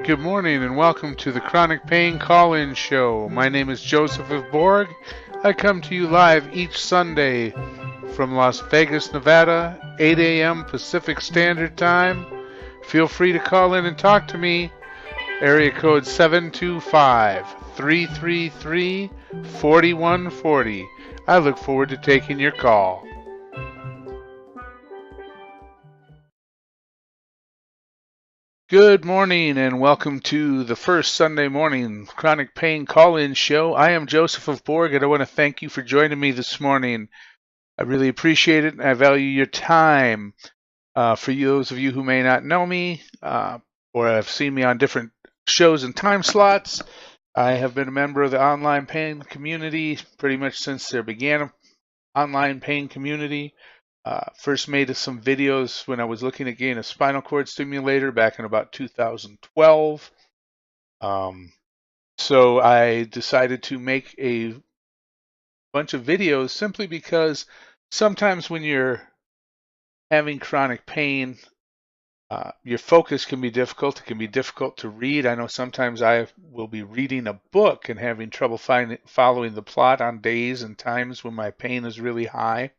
Good morning and welcome to the Chronic Pain Call-In Show. My name is Joseph of Borg. I come to you live each Sunday from Las Vegas, Nevada, 8 a.m. Pacific Standard Time. Feel free to call in and talk to me. Area code 725-333-4140. I look forward to taking your call. Good morning and welcome to the first Sunday morning Chronic Pain Call-In Show. I am Joseph of Borg and I want to thank you for joining me this morning. I really appreciate it and I value your time. For those of you who may not know me or have seen me on different shows and time slots, I have been a member of the online pain community pretty much since there began an online pain community. First made some videos when I was looking at getting a spinal cord stimulator back in about 2012. So I decided to make a bunch of videos simply because sometimes when you're having chronic pain, your focus can be difficult. It can be difficult to read. I know sometimes I will be reading a book and having trouble following the plot on days and times when my pain is really high.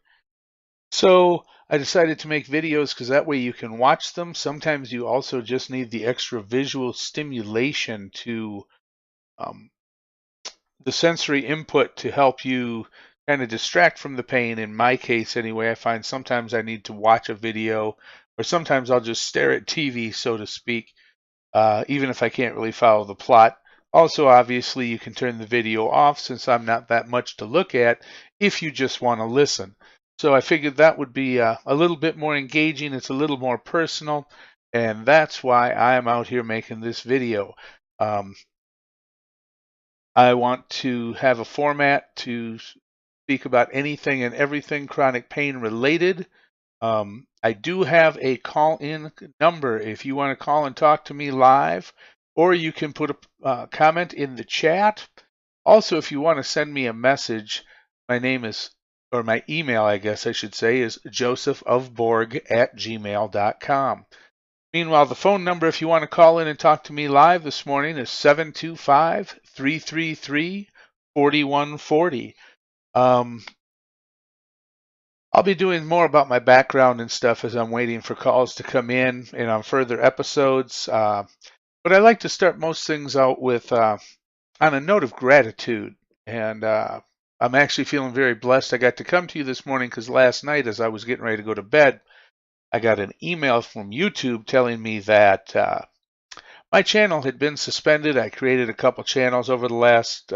So I decided to make videos because that way you can watch them. Sometimes you also just need the extra visual stimulation to the sensory input to help you kind of distract from the pain. In my case anyway, I find sometimes I need to watch a video or sometimes I'll just stare at TV, so to speak, even if I can't really follow the plot. Also, obviously, you can turn the video off since I'm not that much to look at if you just want to listen. So I figured that would be a little bit more engaging. It's a little more personal, and that's why I am out here making this video. I want to have a format to speak about anything and everything chronic pain related. I do have a call-in number if you want to call and talk to me live, or you can put a comment in the chat. Also, if you want to send me a message, my name is, or my email, I guess I should say, is josephofborg@gmail.com. Meanwhile, the phone number, if you want to call in and talk to me live this morning, is 725-333-4140. I'll be doing more about my background and stuff as I'm waiting for calls to come in and on further episodes. But I like to start most things out with on a note of gratitude. And I'm actually feeling very blessed. I got to come to you this morning because last night, as I was getting ready to go to bed, I got an email from YouTube telling me that my channel had been suspended. I created a couple channels over the last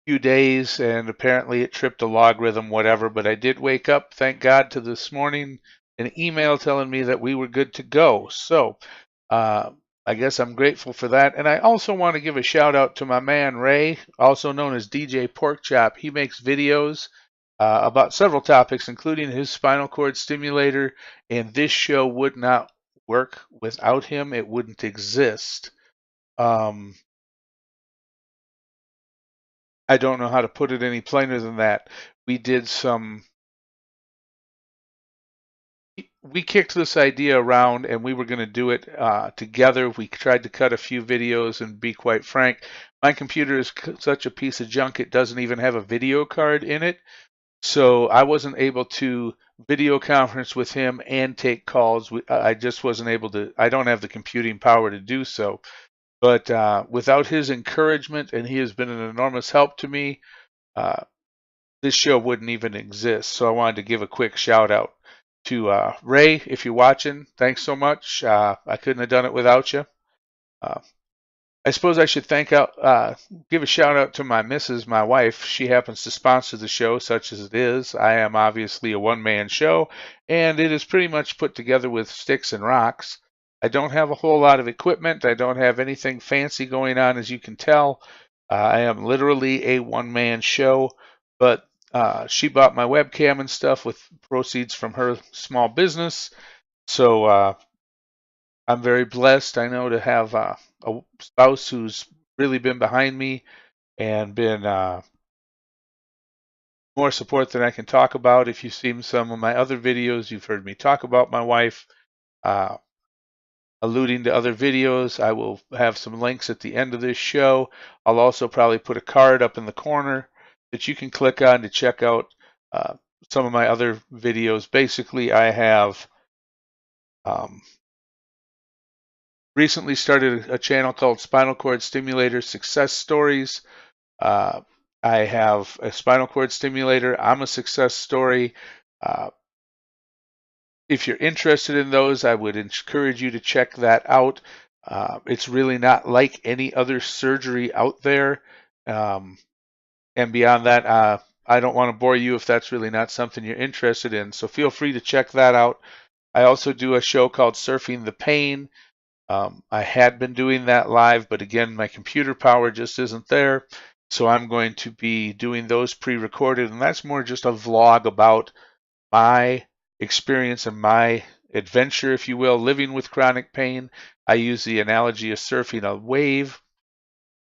few days, and apparently it tripped a logarithm, whatever. But I did wake up, thank God, to this morning an email telling me that we were good to go. So I guess I'm grateful for that. And I also want to give a shout out to my man Ray, also known as DJ Porkchop. He makes videos about several topics, including his spinal cord stimulator. And this show would not work without him. It wouldn't exist. I don't know how to put it any plainer than that. We did we kicked this idea around and we were going to do it together. We tried to cut a few videos and be quite frank, my computer is such a piece of junk it doesn't even have a video card in it. So I wasn't able to video conference with him and take calls. I just wasn't able to. I don't have the computing power to do so. But without his encouragement, and he has been an enormous help to me, this show wouldn't even exist. So I wanted to give a quick shout out to Ray. If you're watching, thanks so much. I couldn't have done it without you. I suppose I should give a shout out to my missus, my wife. She happens to sponsor the show, such as it is. I am obviously a one-man show, and it is pretty much put together with sticks and rocks. I don't have a whole lot of equipment. I don't have anything fancy going on, as you can tell. I am literally a one-man show, but she bought my webcam and stuff with proceeds from her small business. So I'm very blessed, I know, to have a spouse who's really been behind me and been more support than I can talk about. If you've seen some of my other videos, you've heard me talk about my wife. Uh, alluding to other videos. I will have some links at the end of this show. I'll also probably put a card up in the corner that you can click on to check out some of my other videos. Basically, I have recently started a channel called Spinal Cord Stimulator Success Stories. I have a spinal cord stimulator. I'm a success story. If you're interested in those, I would encourage you to check that out. It's really not like any other surgery out there. And beyond that, I don't want to bore you if that's really not something you're interested in. So feel free to check that out. I also do a show called Surfing the Pain. I had been doing that live, but again, my computer power just isn't there. So I'm going to be doing those pre-recorded, and that's more just a vlog about my experience and my adventure, if you will, living with chronic pain. I use the analogy of surfing a wave.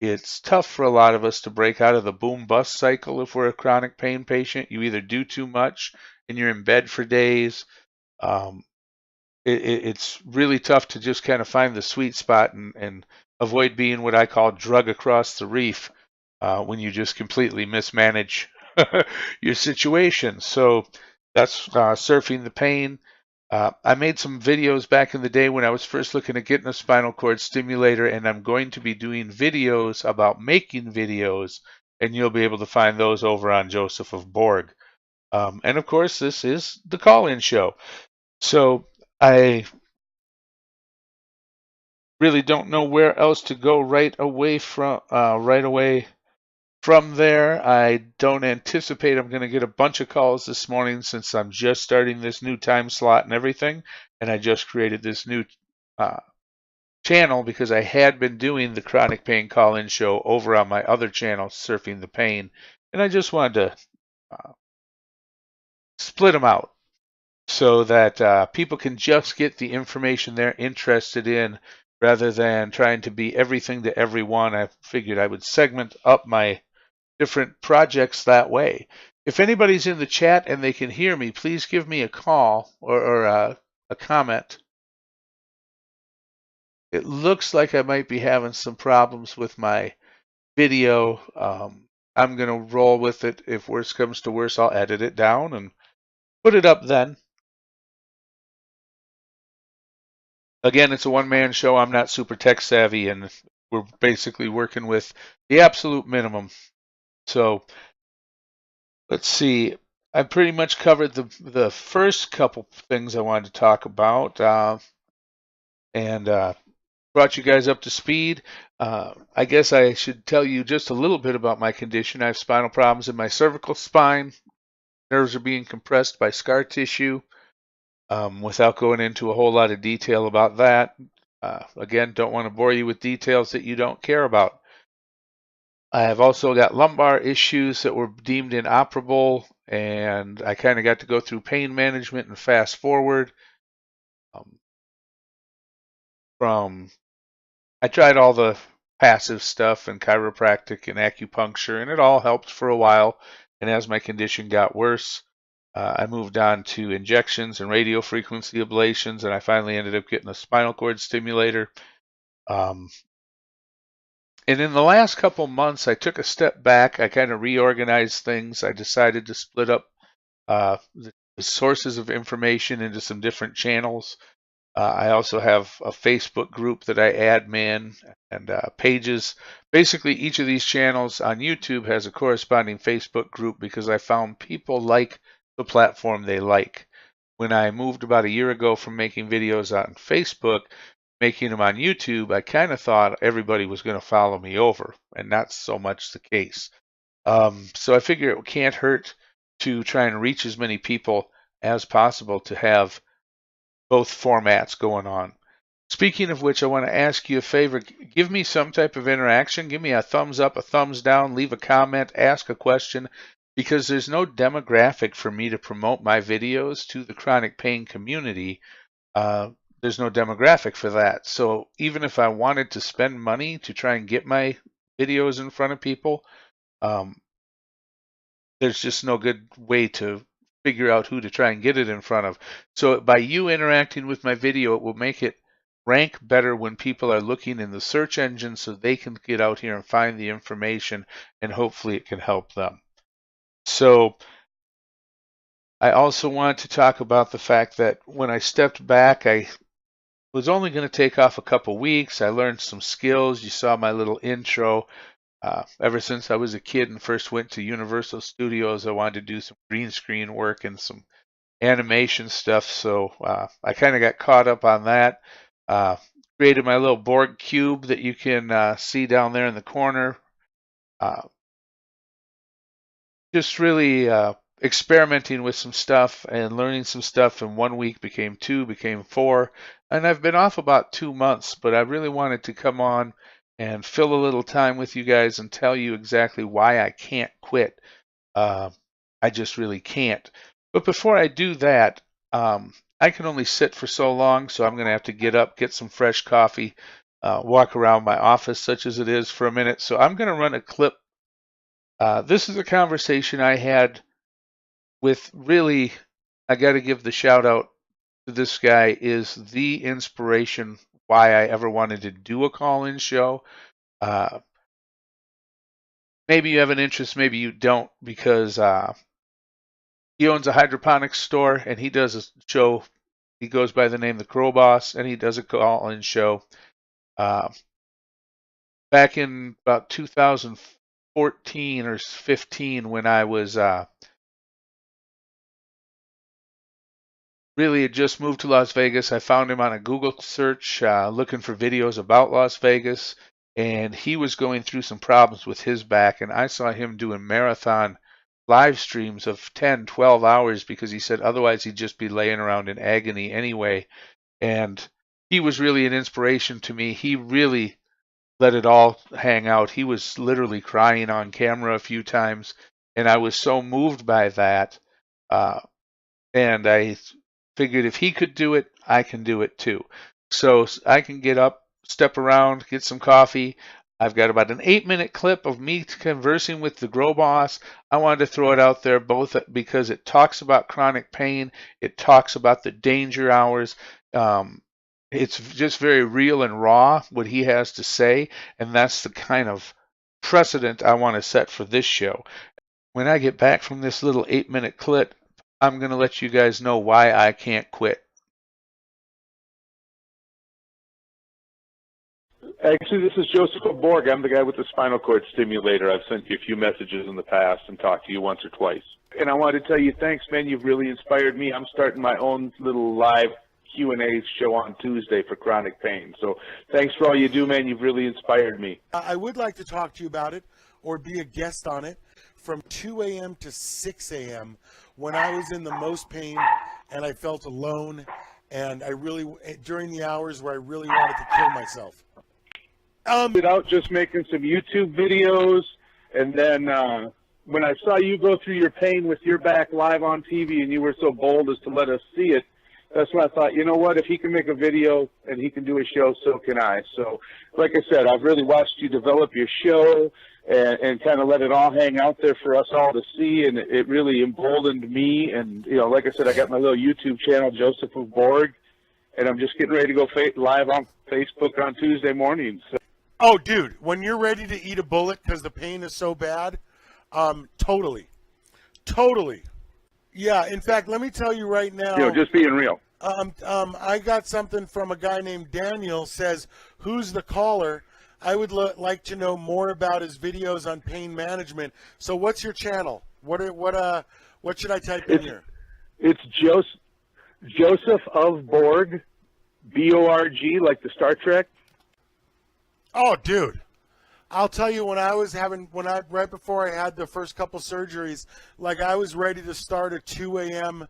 It's tough for a lot of us to break out of the boom-bust cycle if we're a chronic pain patient. You either do too much and you're in bed for days. It's really tough to just kind of find the sweet spot and avoid being what I call drug across the reef when you just completely mismanage your situation. So that's surfing the pain. I made some videos back in the day when I was first looking at getting a spinal cord stimulator, and I'm going to be doing videos about making videos, and you'll be able to find those over on Joseph of Borg. And of course, this is the call-in show. So I really don't know where else to go right away from there. I don't anticipate I'm going to get a bunch of calls this morning since I'm just starting this new time slot and everything, and I just created this new channel because I had been doing the chronic pain call-in show over on my other channel, Surfing the Pain, and I just wanted to split them out so that people can just get the information they're interested in rather than trying to be everything to everyone. I figured I would segment up my different projects that way. If anybody's in the chat and they can hear me, please give me a call or a comment. It looks like I might be having some problems with my video. I'm going to roll with it. If worse comes to worse, I'll edit it down and put it up then. Again, it's a one-man show. I'm not super tech savvy, and we're basically working with the absolute minimum. So let's see. I pretty much covered the first couple things I wanted to talk about, and brought you guys up to speed. I guess I should tell you just a little bit about my condition. I have spinal problems in my cervical spine. Nerves are being compressed by scar tissue. Without going into a whole lot of detail about that, again, don't want to bore you with details that you don't care about. I have also got lumbar issues that were deemed inoperable, and I kind of got to go through pain management and fast forward. I tried all the passive stuff and chiropractic and acupuncture, and it all helped for a while. And as my condition got worse, I moved on to injections and radio frequency ablations, and I finally ended up getting a spinal cord stimulator. And in the last couple months, I took a step back. I kind of reorganized things. I decided to split up the sources of information into some different channels. I also have a Facebook group that I admin and pages. Basically, each of these channels on YouTube has a corresponding Facebook group because I found people like the platform they like. When I moved about a year ago from making videos on Facebook, making them on YouTube, I kind of thought everybody was going to follow me over, and not so much the case. So I figure it can't hurt to try and reach as many people as possible to have both formats going on. Speaking of which, I want to ask you a favor. Give me some type of interaction. Give me a thumbs up, a thumbs down, leave a comment, ask a question, because there's no demographic for me to promote my videos to the chronic pain community. There's no demographic for that. So even if I wanted to spend money to try and get my videos in front of people, there's just no good way to figure out who to try and get it in front of. So by you interacting with my video, it will make it rank better when people are looking in the search engine so they can get out here and find the information, and hopefully it can help them. So I also want to talk about the fact that when I stepped back, I was only going to take off a couple weeks. I learned some skills. You saw my little intro. Ever since I was a kid and first went to Universal Studios, I wanted to do some green screen work and some animation stuff. So I kind of got caught up on that. Created my little Borg cube that you can see down there in the corner. Just really experimenting with some stuff and learning some stuff, and 1 week became 2, became 4, and I've been off about 2 months, but I really wanted to come on and fill a little time with you guys and tell you exactly why I can't quit. I just really can't. But before I do that, I can only sit for so long, so I'm going to have to get up, get some fresh coffee, walk around my office, such as it is, for a minute. So I'm going to run a clip. This is a conversation I had with, really, I got to give the shout out to this guy, is the inspiration why I ever wanted to do a call-in show. Maybe you have an interest, maybe you don't, because he owns a hydroponics store and he does a show. He goes by the name The Crow Boss, and he does a call-in show. Back in about 2014 or 15, when I was really had just moved to Las Vegas, I found him on a Google search looking for videos about Las Vegas, and he was going through some problems with his back, and I saw him doing marathon live streams of 10, 12 hours because he said otherwise he'd just be laying around in agony anyway. And he was really an inspiration to me. He really let it all hang out. He was literally crying on camera a few times, and I was so moved by that. And I figured if he could do it, I can do it too. So I can get up, step around, get some coffee. I've got about an 8-minute clip of me conversing with the Grow Boss. I wanted to throw it out there both because it talks about chronic pain. It talks about the danger hours. It's just very real and raw what he has to say, and that's the kind of precedent I want to set for this show. When I get back from this little 8-minute clip, I'm going to let you guys know why I can't quit. Actually, this is Joseph of Borg. I'm the guy with the spinal cord stimulator. I've sent you a few messages in the past and talked to you once or twice. And I wanted to tell you thanks, man. You've really inspired me. I'm starting my own little live Q&A show on Tuesday for chronic pain. So thanks for all you do, man. You've really inspired me. I would like to talk to you about it or be a guest on it from 2 a.m. to 6 a.m. when I was in the most pain and I felt alone, and I really, during the hours where I really wanted to kill myself. Without just making some YouTube videos, and then when I saw you go through your pain with your back live on TV and you were so bold as to let us see it, that's when I thought, you know what, if he can make a video and he can do a show, so can I. So, like I said, I've really watched you develop your show and kind of let it all hang out there for us all to see, and it really emboldened me. And, you know, like I said, I got my little YouTube channel, Joseph of Borg, and I'm just getting ready to go live on Facebook on Tuesday morning. So. Oh, dude, when you're ready to eat a bullet because the pain is so bad, totally. Yeah, in fact, let me tell you right now. You know, just being real. I got something from a guy named Daniel, says, who's the caller? I would like to know more about his videos on pain management. So what's your channel? What should I type in here? It's Joseph of Borg, B-O-R-G, like the Star Trek. Oh, dude. I'll tell you, right before I had the first couple surgeries, like I was ready to start a 2 a.m.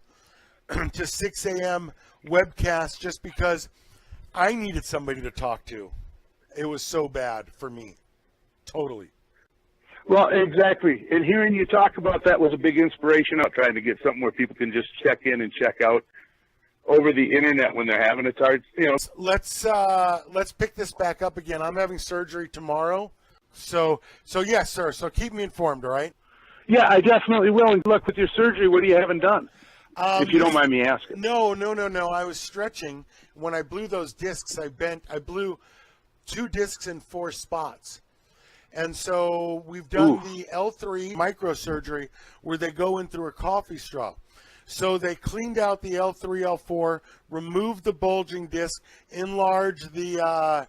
to 6 a.m. webcast just because I needed somebody to talk to. It was so bad for me. Totally. Well, exactly. And hearing you talk about that was a big inspiration out trying to get something where people can just check in and check out over the internet when they're having a hard, you know. Let's pick this back up again. I'm having surgery tomorrow. So yes, sir. So keep me informed, all right? Yeah, I definitely will. And good luck with your surgery. What do you haven't done? If you don't mind me asking. No. I was stretching. When I blew those discs, I blew 2 discs in 4 spots. And so we've done the L3 microsurgery where they go in through a coffee straw. So they cleaned out the L3, L4, removed the bulging disc, enlarged the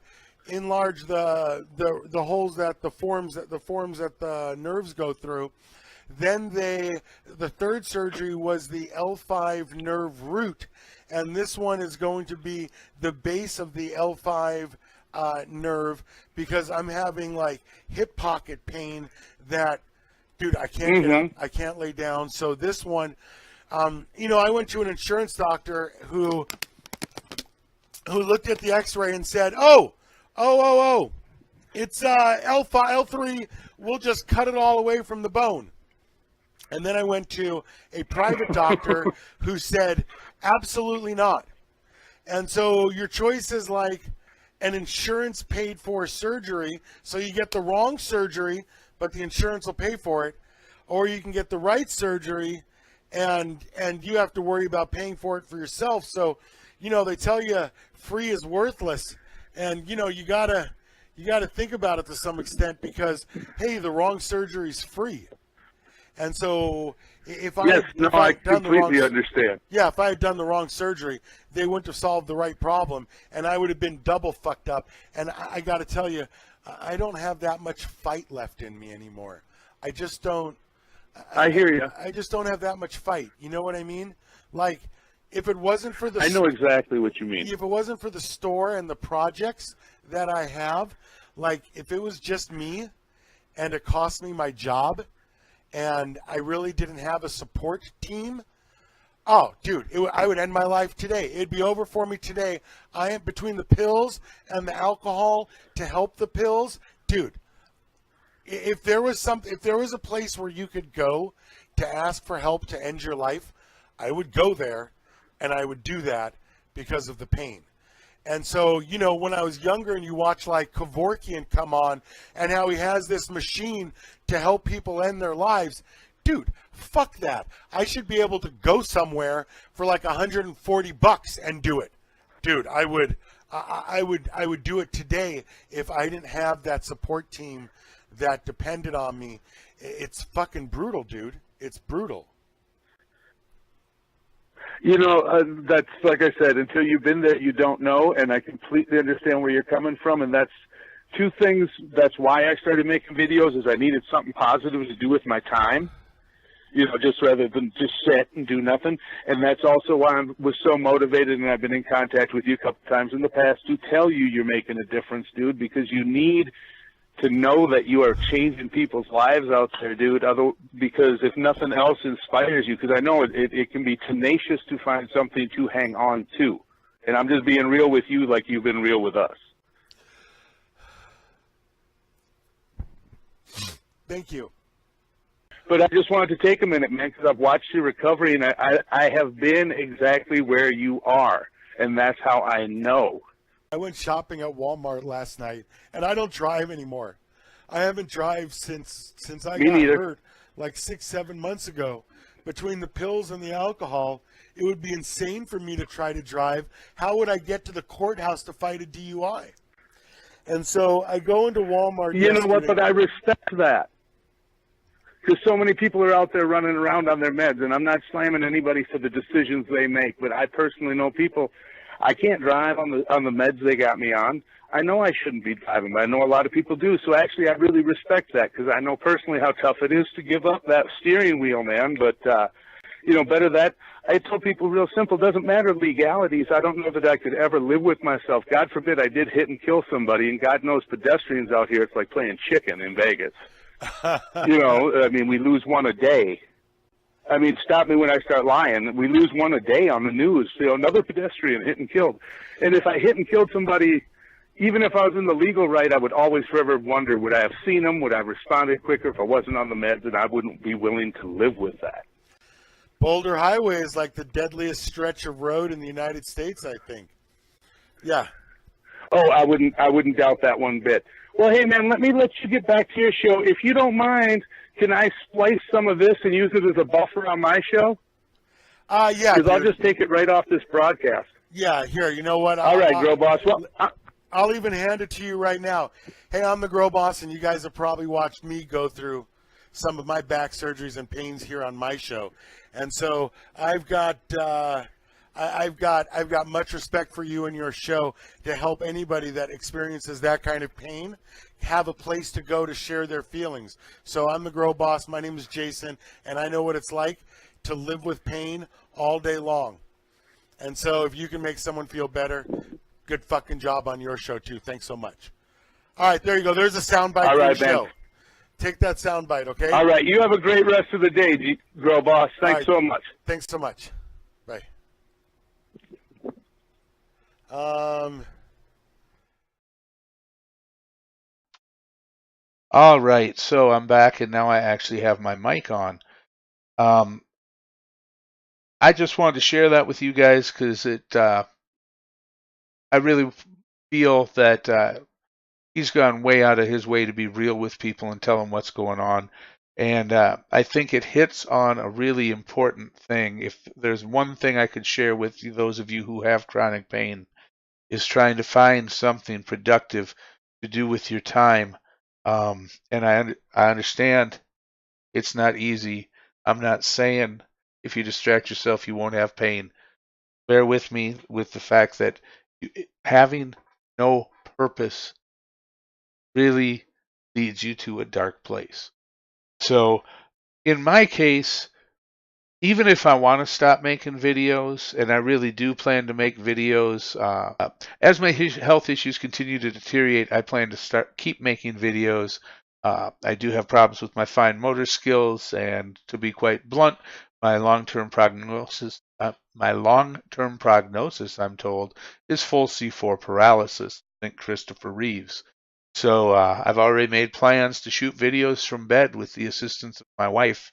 holes that the forms that the nerves go through. Then the third surgery was the L5 nerve root, and this one is going to be the base of the L5 nerve, because I'm having like hip pocket pain that, dude, I can't get up, I can't lay down. So this one, I went to an insurance doctor who looked at the X-ray and said, oh, it's L5, L3. We'll just cut it all away from the bone. And then I went to a private doctor who said, absolutely not. And so your choice is like an insurance paid for surgery. So you get the wrong surgery, but the insurance will pay for it. Or you can get the right surgery and you have to worry about paying for it for yourself. So, they tell you free is worthless. And, you gotta think about it to some extent because, hey, the wrong surgery is free. And so I completely understand. Yeah, if I had done the wrong surgery, they wouldn't have solved the right problem, and I would have been double fucked up. And I got to tell you, I don't have that much fight left in me anymore. I just don't. I hear you. I just don't have that much fight. You know what I mean? Like, if it wasn't for the... I know exactly what you mean. If it wasn't for the store and the projects that I have, like, if it was just me and it cost me my job and I really didn't have a support team, oh, dude, I would end my life today. It'd be over for me today. I am between the pills and the alcohol to help the pills, dude. If there was a place where you could go to ask for help to end your life, I would go there, and I would do that because of the pain. And so, when I was younger and you watch like Kevorkian come on and how he has this machine to help people end their lives, dude, fuck that. I should be able to go somewhere for like $140 and do it. Dude, I would do it today if I didn't have that support team that depended on me. It's fucking brutal, dude. It's brutal. That's like I said, until you've been there, you don't know, and I completely understand where you're coming from, and that's 2 things. That's why I started making videos, is I needed something positive to do with my time, just rather than just sit and do nothing. And that's also why I was so motivated, and I've been in contact with you a couple times in the past to tell you you're making a difference, dude, because you need to know that you are changing people's lives out there, dude. Because if nothing else inspires you, because I know it can be tenacious to find something to hang on to. And I'm just being real with you like you've been real with us. Thank you. But I just wanted to take a minute, man, because I've watched your recovery, and I have been exactly where you are. And that's how I know. I went shopping at Walmart last night, and I don't drive anymore. I haven't driven since I got hurt like 6-7 months ago. Between the pills and the alcohol, it would be insane for me to try to drive. How would I get to the courthouse to fight a DUI? And so I go into Walmart. You know what? But I respect that. Because so many people are out there running around on their meds, and I'm not slamming anybody for the decisions they make, but I personally know people. I can't drive on the meds they got me on. I know I shouldn't be driving, but I know a lot of people do. So actually, I really respect that because I know personally how tough it is to give up that steering wheel, man. But, better that. I tell people real simple, doesn't matter legalities. I don't know that I could ever live with myself. God forbid I did hit and kill somebody, and God knows pedestrians out here, it's like playing chicken in Vegas. We lose one a day. Stop me when I start lying. We lose one a day on the news. Another pedestrian hit and killed. And if I hit and killed somebody, even if I was in the legal right, I would always forever wonder, would I have seen them? Would I have responded quicker if I wasn't on the meds? And I wouldn't be willing to live with that. Boulder Highway is like the deadliest stretch of road in the United States, I think. Yeah. Oh, I wouldn't doubt that one bit. Well, hey, man, let you get back to your show. If you don't mind, can I splice some of this and use it as a buffer on my show? Yeah. Because I'll Dude. just take it right off this broadcast. Yeah. Here. You know what? All right, Grow Boss. Well, I'll even hand it to you right now. Hey, I'm the Grow Boss, and you guys have probably watched me go through some of my back surgeries and pains here on my show, and so I've got much respect for you and your show to help anybody that experiences that kind of pain have a place to go to share their feelings. So I'm the Grow Boss. My name is Jason, and I know what it's like to live with pain all day long. And so if you can make someone feel better, good fucking job on your show too. Thanks so much. All right, there you go. There's a soundbite for the show. Take that soundbite, okay? All right. You have a great rest of the day, Grow Boss. Thanks so much. Thanks so much. Bye. All right, so I'm back, and now I actually have my mic on. I just wanted to share that with you guys because I really feel that he's gone way out of his way to be real with people and tell them what's going on. And I think it hits on a really important thing. If there's one thing I could share with those of you who have chronic pain, is trying to find something productive to do with your time. And I understand it's not easy. I'm not saying if you distract yourself, you won't have pain. Bear with me with the fact that having no purpose really leads you to a dark place. So in my case, even if I want to stop making videos, and I really do plan to make videos, as my health issues continue to deteriorate, I plan to keep making videos. I do have problems with my fine motor skills, and to be quite blunt, my long-term prognosis, I'm told, is full C4 paralysis. Think Christopher Reeves. So I've already made plans to shoot videos from bed with the assistance of my wife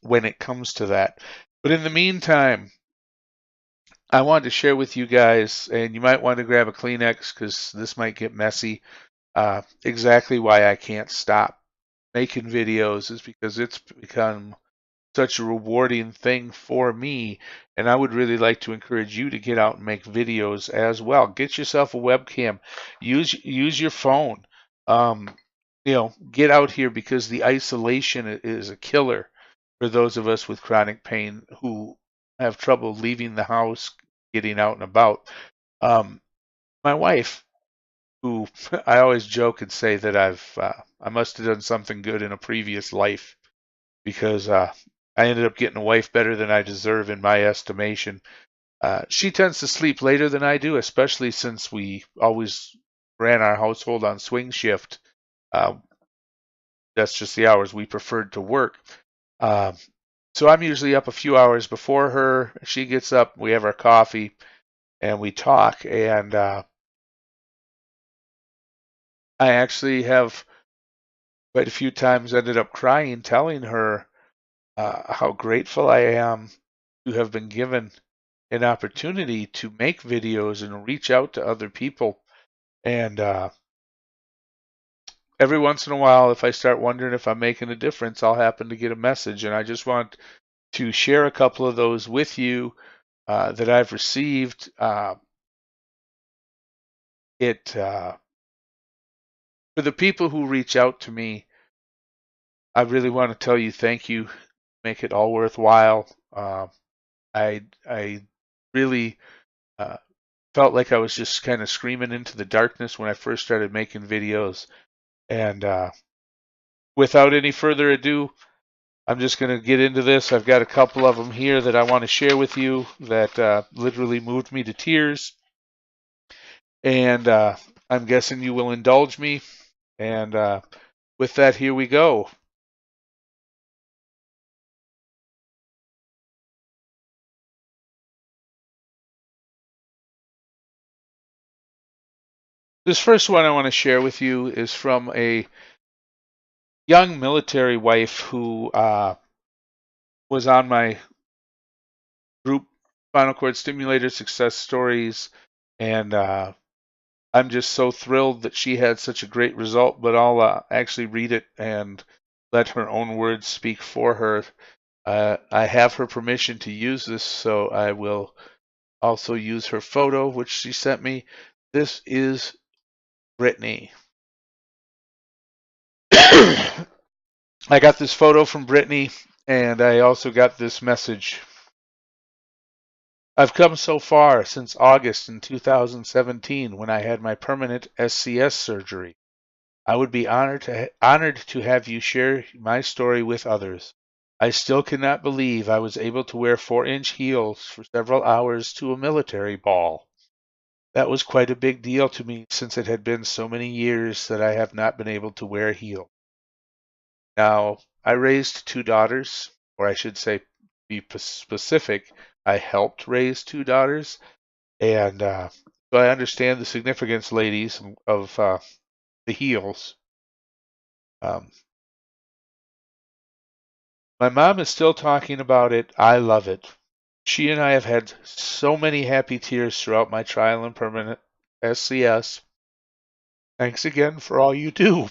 when it comes to that. But in the meantime, I wanted to share with you guys, and you might want to grab a Kleenex because this might get messy, exactly why I can't stop making videos is because it's become such a rewarding thing for me, and I would really like to encourage you to get out and make videos as well. Get yourself a webcam. Use your phone. Get out here because the isolation is a killer for those of us with chronic pain who have trouble leaving the house, getting out and about. My wife, who I always joke and say that I must have done something good in a previous life because I ended up getting a wife better than I deserve in my estimation. She tends to sleep later than I do, especially since we always ran our household on swing shift. That's just the hours we preferred to work. So I'm usually up a few hours before her. She gets up, we have our coffee, and we talk. And I actually have quite a few times ended up crying, telling her how grateful I am to have been given an opportunity to make videos and reach out to other people. And every once in a while, if I start wondering if I'm making a difference, I'll happen to get a message. And I just want to share a couple of those with you that I've received. For the people who reach out to me, I really want to tell you thank you. Make it all worthwhile. I really felt like I was just kind of screaming into the darkness when I first started making videos. And without any further ado, I'm just going to get into this. I've got a couple of them here that I want to share with you that literally moved me to tears. And I'm guessing you will indulge me. And with that, here we go. This first one I want to share with you is from a young military wife who was on my group, Spinal Cord Stimulator Success Stories, and I'm just so thrilled that she had such a great result, but I'll actually read it and let her own words speak for her. I have her permission to use this, so I will also use her photo, which she sent me. This is Brittany. I got this photo from Brittany, and I also got this message. I've come so far since August in 2017 when I had my permanent SCS surgery. I would be honored to have you share my story with others. I still cannot believe I was able to wear 4-inch heels for several hours to a military ball. That was quite a big deal to me since it had been so many years that I have not been able to wear heels. Now, I raised 2 daughters, or I should say, be specific, I helped raise 2 daughters, and so I understand the significance, ladies, of the heels. My mom is still talking about it. I love it. She and I have had so many happy tears throughout my trial and permanent SCS. Thanks again for all you do.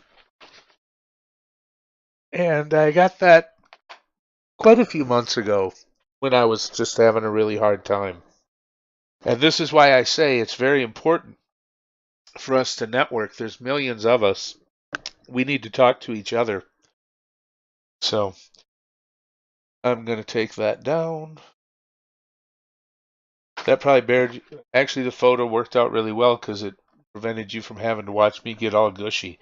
And I got that quite a few months ago when I was just having a really hard time. And this is why I say it's very important for us to network. There's millions of us. We need to talk to each other. So I'm going to take that down. That probably actually the photo worked out really well because it prevented you from having to watch me get all gushy.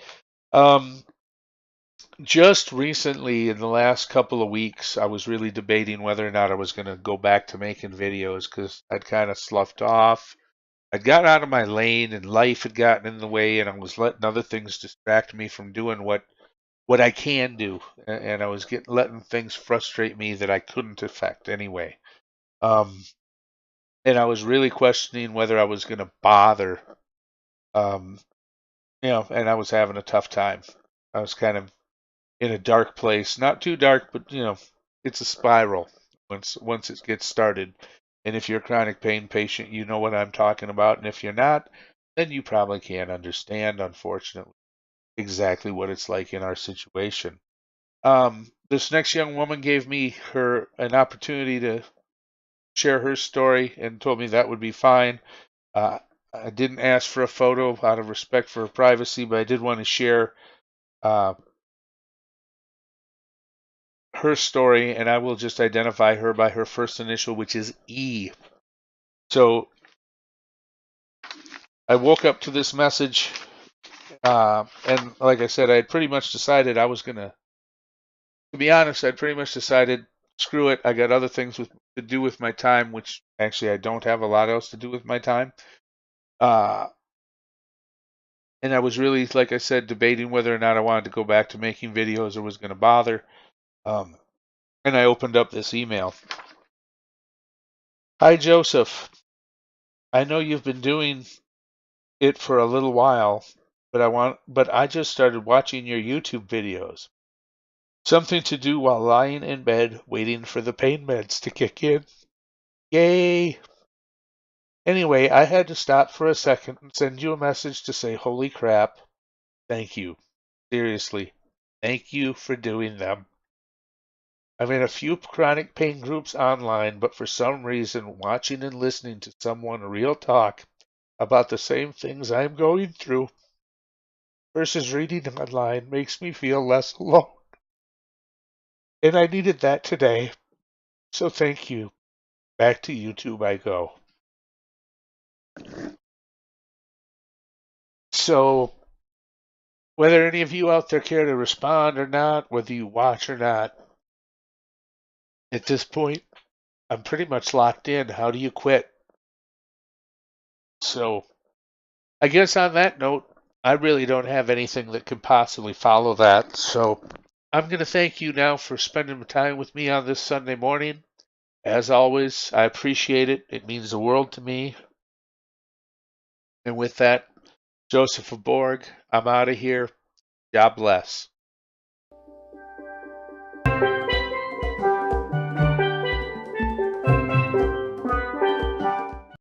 Just recently, in the last couple of weeks, I was really debating whether or not I was going to go back to making videos because I'd kind of sloughed off. I'd got out of my lane and life had gotten in the way, and I was letting other things distract me from doing what I can do, and I was letting things frustrate me that I couldn't affect anyway. And I was really questioning whether I was going to bother. And I was having a tough time. I was kind of in a dark place, not too dark, but it's a spiral once it gets started. And if you're a chronic pain patient, you know what I'm talking about. And if you're not, then you probably can't understand, unfortunately, exactly what it's like in our situation. This next young woman gave me an opportunity to share her story and told me that would be fine. I didn't ask for a photo out of respect for her privacy, but I did want to share her story, and I will just identify her by her first initial, which is E. So I woke up to this message, and like I said, I had pretty much decided I was going to be honest, I'd pretty much decided, screw it, I got other things to do with my time, which actually I don't have a lot else to do with my time. And I was really, like I said, debating whether or not I wanted to go back to making videos or was going to bother. And I opened up this email. Hi, Joseph. I know you've been doing it for a little while, but I just started watching your YouTube videos. Something to do while lying in bed waiting for the pain meds to kick in. Yay! Anyway, I had to stop for a second and send you a message to say, holy crap, thank you. Seriously, thank you for doing them. I'm in a few chronic pain groups online, but for some reason, watching and listening to someone real talk about the same things I'm going through versus reading online makes me feel less alone. And I needed that today. So thank you. Back to YouTube I go. So, whether any of you out there care to respond or not, whether you watch or not, at this point, I'm pretty much locked in. How do you quit? So, I guess on that note, I really don't have anything that could possibly follow that. So, I'm going to thank you now for spending time with me on this Sunday morning. As always, I appreciate it. It means the world to me. And with that, Joseph of Borg, I'm out of here. God bless.